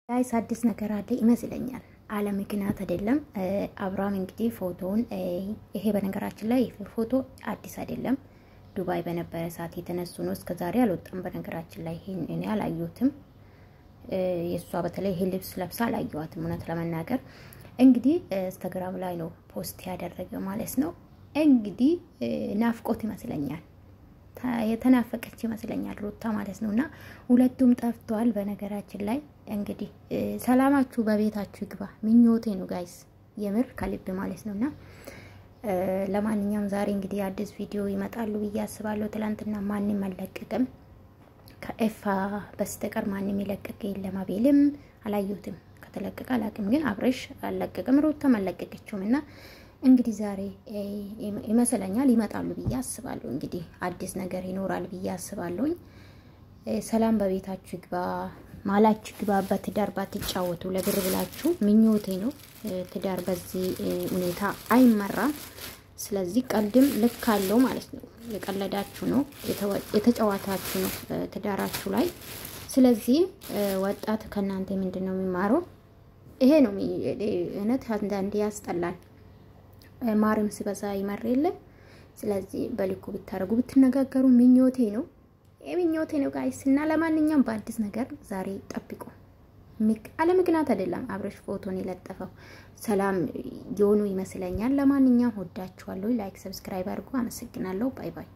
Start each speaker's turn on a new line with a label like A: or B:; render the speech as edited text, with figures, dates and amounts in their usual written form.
A: ጋይስ አዲስ ነገር አለ ይመስለኛል አለ ምክንያት አይደለም አብራም እንግዲህ ፎቶውን ይሄ በነገራችን ላይ ፎቶ አዲስ አይደለም ዱባይ በነበረ ሰዓት የተነሱ ነው እስከዛሬ አልወጣም በነገራችን ላይ ይሄን እኔ አላየሁትም የሷ በተለይ ይሄ ልብስ ለብሳ አላየኋትም እውነት ለመናገር እንግዲህ ኢንስታግራም ላይ ነው ፖስት ያደረገ ማለት ነው እንግዲህ ናፍቆት ይመስለኛል የተናፈቀች ይመስለኛል ሩታ ማለት ነውና ሁለቱም ጠፍቷል በነገራችን ላይ እንግዲህ ሰላማችሁ በቤታችሁ ይግባ ምኞቴ ነው ጋይስ የምር ከልብ ማለት ነውና ለማንኛውም ዛሬ እንግዲህ አዲስ ቪዲዮ ይመጣሉ በያስባለሁ ትላንትና ማንንም አልለቀቀም ከኤፋ በስተቀር ማንንም ይለቀቀ የለም አቤልም አላየሁትም ከተለቀቀ አላቅም ግን አብረሽ አልለቀቀም ሩታ ማለቀቀችውምና እንግዲህ ዛሬ ይመስለኛል ይመጣሉ በያስባለሁ እንግዲህ አዲስ ነገር ይኖራል በያስባለሁ ሰላም በቤታችሁ ይግባ ማላችሁ ይግባ በትዳር ባትጫወቱ ለብር ብላችሁ ምኞቴ ነው ትዳር በዚህ ሁኔታ አይመራም ስለዚህ ቀልድም ልክ አለው ማለት ነው የቀለዳችሁ ነው የተጫዋታችሁ ነው ትዳራችሁ ላይ ስለዚህ ወጣት ከናንተ ምንድነው የሚማረው ይሄ ነው እነት አንዳንዴ ያስጠላል ማርም ሲበዛ ይመር የለ ስለዚህ በልኩ ብታረጉ ብትነጋገሩ ምኞቴ ነው ጋይስ እና ለማንኛውም በአዲስ ነገር ዛሬ ጠብቁ አለ ምክንያት አይደለም አብረሽ ፎቶን ይለጠፈው ሰላም የሆኑ ይመስለኛል ለማንኛውም ወዳችኋለሁ ላይክ ሰብስክራይብ አድርጉ አመሰግናለሁ ባይ ባይ